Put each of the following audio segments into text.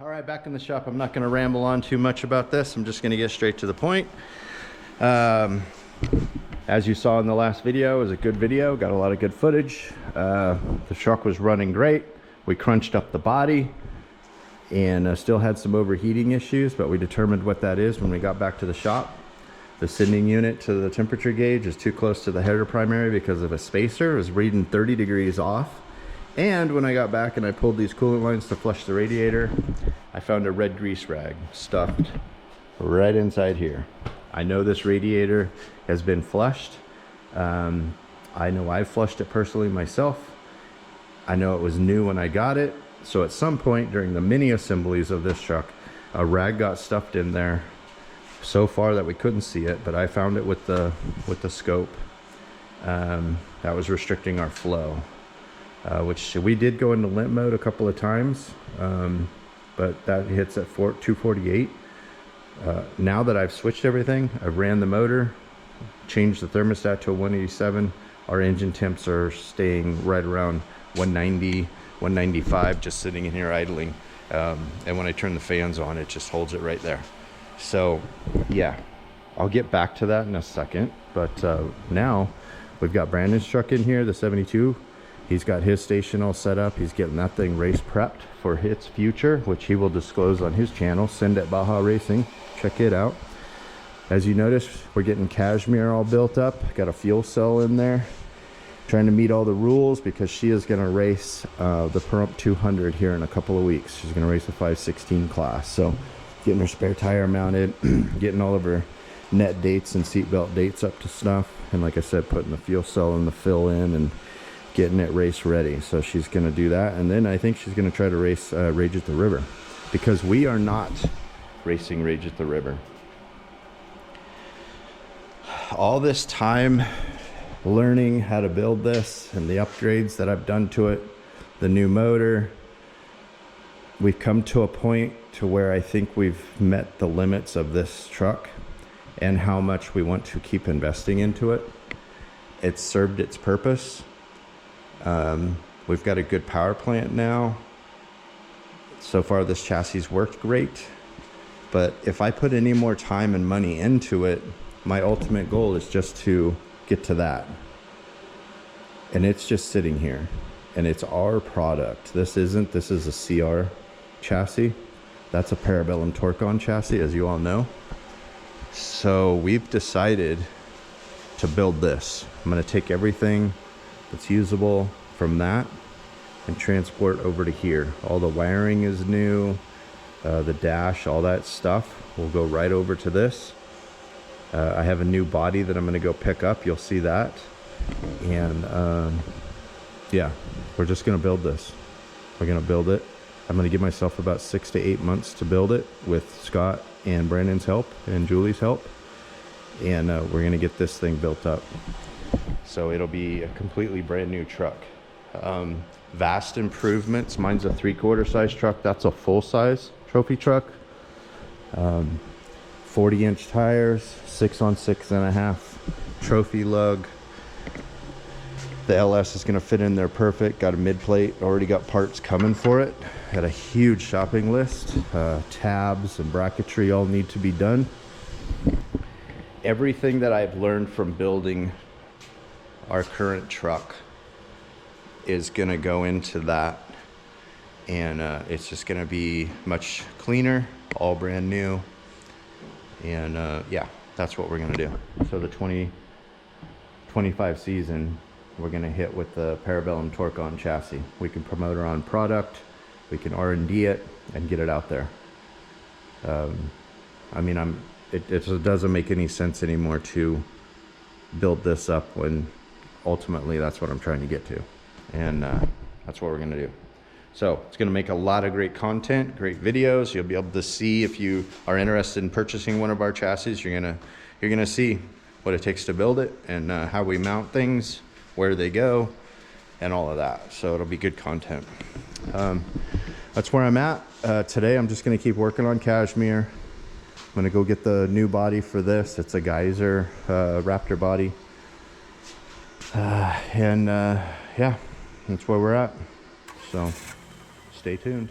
All right, back in the shop. I'm not going to ramble on too much about this. I'm just going to get straight to the point. As you saw in the last video, it was a good video. Got a lot of good footage. The truck was running great. We crunched up the body and still had some overheating issues, but we determined what that is when we got back to the shop. The sending unit to the temperature gauge is too close to the header primary because of a spacer. It was reading 30 degrees off. And when I got back and I pulled these coolant lines to flush the radiator, I found a red grease rag stuffed right inside here. I know this radiator has been flushed. I know I've flushed it personally myself. I know it was new when I got it. So at some point during the mini assemblies of this truck, a rag got stuffed in there so far that we couldn't see it, but I found it with the scope. That was restricting our flow. Which we did go into limp mode a couple of times, but that hits at 248. Now that I've switched everything, I've ran the motor, changed the thermostat to a 187. Our engine temps are staying right around 190, 195, just sitting in here idling. And when I turn the fans on, it just holds it right there. So yeah, I'll get back to that in a second. But now we've got Brandon's truck in here, the 72. He's got his station all set up. He's getting that thing race prepped for its future, which he will disclose on his channel, Send at Baja Racing. Check it out. As you notice, we're getting Kashmir all built up. Got a fuel cell in there. Trying to meet all the rules because she is going to race the Perump 200 here in a couple of weeks. She's going to race a 516 class. So getting her spare tire mounted, getting all of her net dates and seatbelt dates up to snuff. And like I said, putting the fuel cell and the fill in and getting it race ready. So she's going to do that, and then I think she's going to try to race Rage at the River, because we are not racing Rage at the River. All this time learning how to build this and the upgrades that I've done to it, the new motor, we've come to a point to where I think we've met the limits of this truck and how much we want to keep investing into it. It's served its purpose. We've got a good power plant now. So far this chassis worked great, but if I put any more time and money into it, my ultimate goal is just to get to that. And it's just sitting here, and it's our product. This is a CR chassis. That's a Parabellum Torque-On chassis, as you all know. So we've decided to build this. I'm going to take everything that's usable from that and transport over to here. All the wiring is new, the dash, all that stuff will go right over to this. I have a new body that I'm going to go pick up. You'll see that. And yeah, we're just going to build this. We're going to build it. I'm going to give myself about 6 to 8 months to build it with Scott and Brandon's help and Julie's help. And we're going to get this thing built up. So it'll be a completely brand new truck. Vast improvements. Mine's a 3/4 size truck. That's a full size trophy truck. 40-inch tires, 6 on 6.5 trophy lug. The LS is going to fit in there perfect. Got a mid plate. Already got parts coming for it. Got a huge shopping list. Tabs and bracketry all need to be done. Everything that I've learned from building our current truck is going to go into that, and it's just going to be much cleaner, all brand new. And yeah, that's what we're going to do. So the 2025 season, we're going to hit with the Parabellum Torque-On chassis. We can promote our own product, we can R&D it and get it out there. I mean, it doesn't make any sense anymore to build this up when ultimately that's what I'm trying to get to. And that's what we're going to do. So it's going to make a lot of great content, great videos. You'll be able to see, if you are interested in purchasing one of our chassis, you're going to see what it takes to build it and how we mount things, where they go, and all of that. So it'll be good content. That's where I'm at. Today I'm just going to keep working on Kashmir. I'm going to go get the new body for this. It's a Geyser Raptor body. Yeah, that's where we're at. So stay tuned.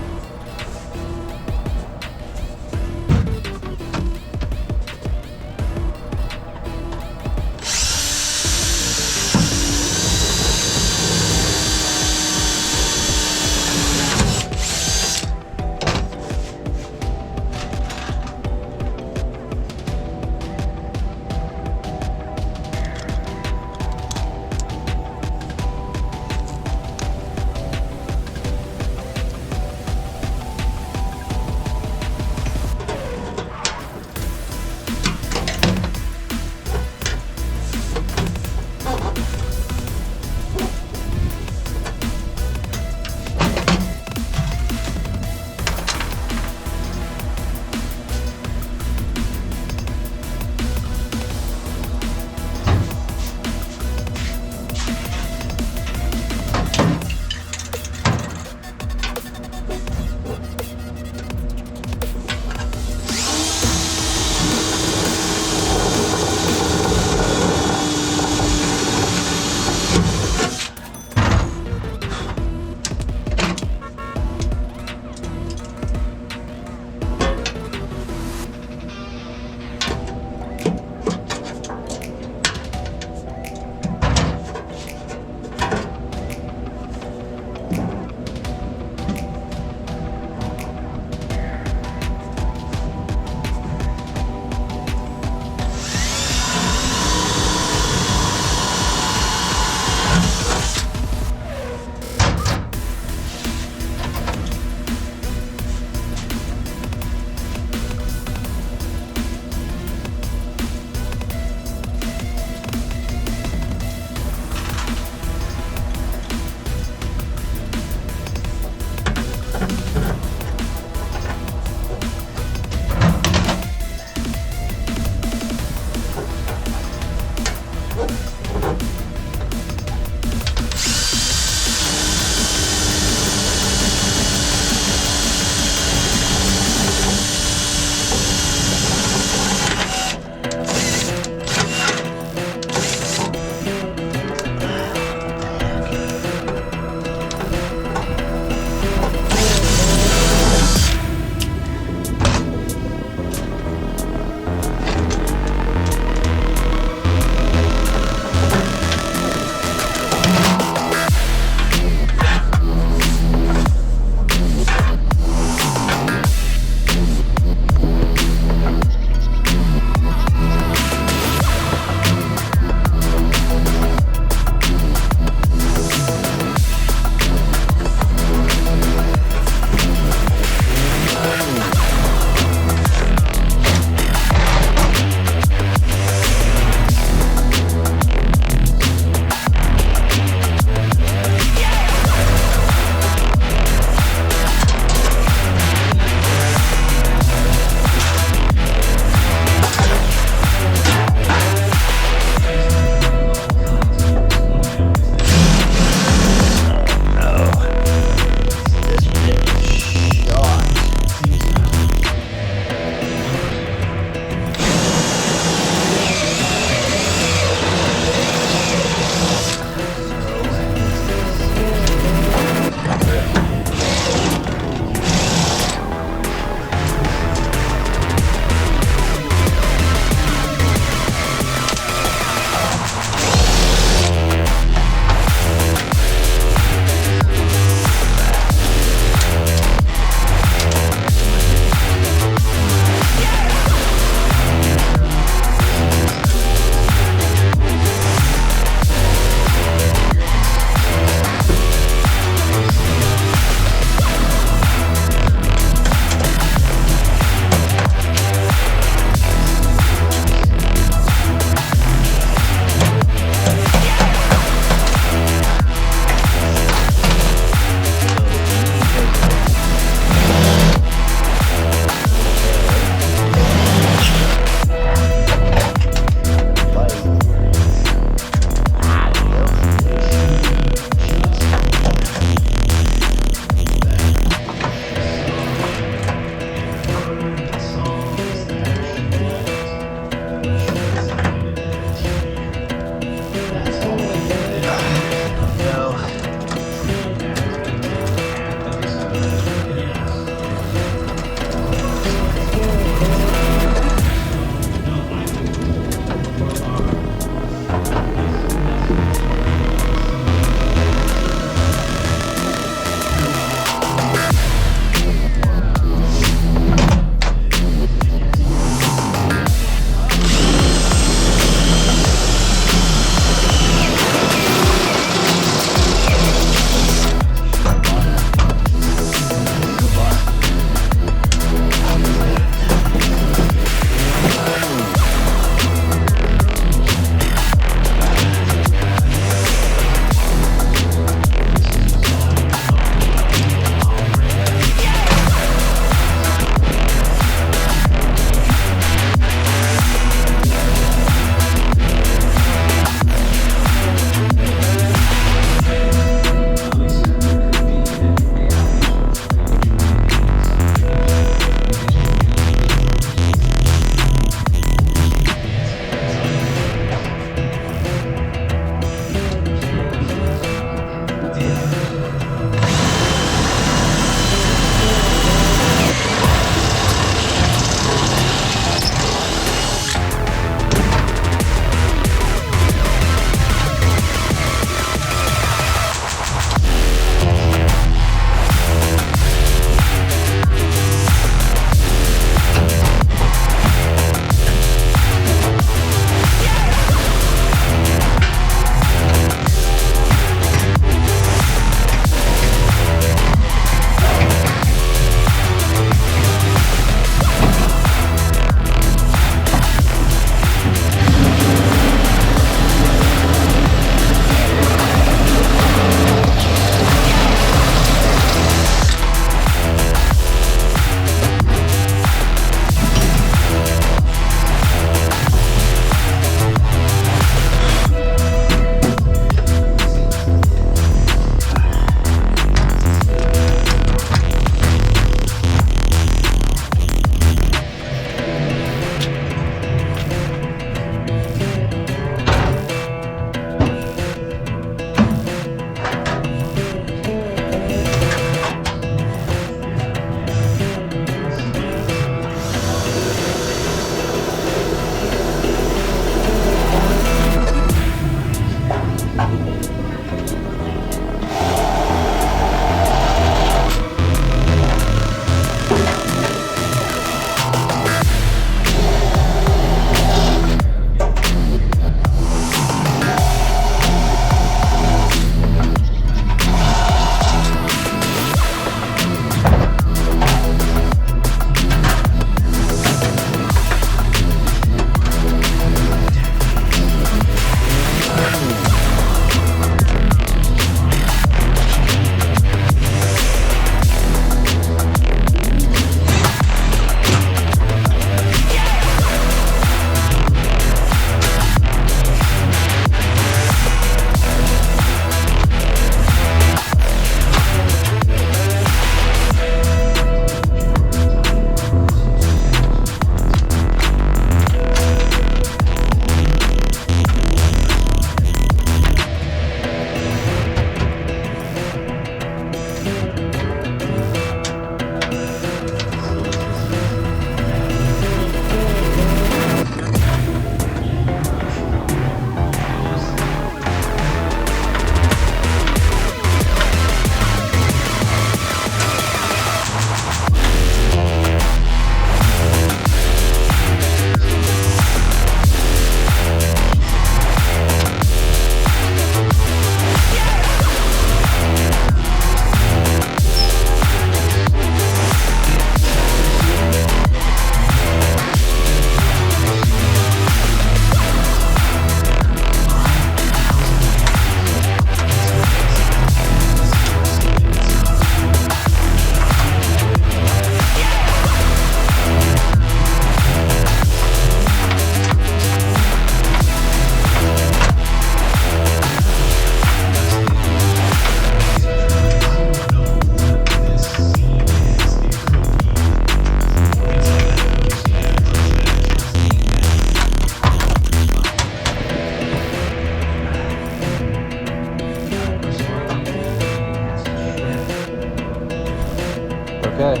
Okay,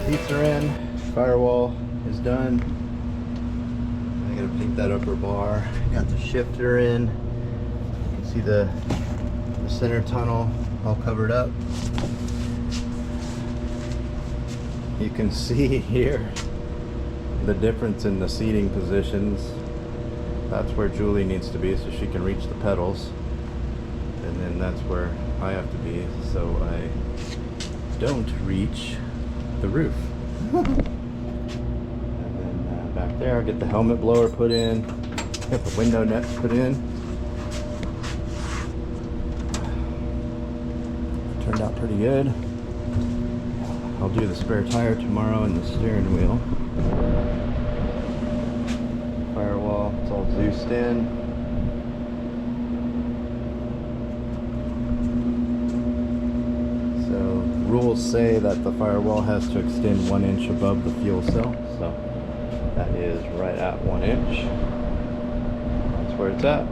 seats are in, firewall is done. I gotta paint that upper bar. Got the shifter in. You can see the center tunnel all covered up. You can see here the difference in the seating positions. That's where Julie needs to be so she can reach the pedals. And then that's where I have to be so I don't reach the roof. And then back there I'll get the helmet blower put in, get the window nets put in. Turned out pretty good. I'll do the spare tire tomorrow and the steering wheel. Firewall, it's all Zeused in. So rules say that the firewall has to extend 1 inch above the fuel cell. So that is right at 1 inch. That's where it's at.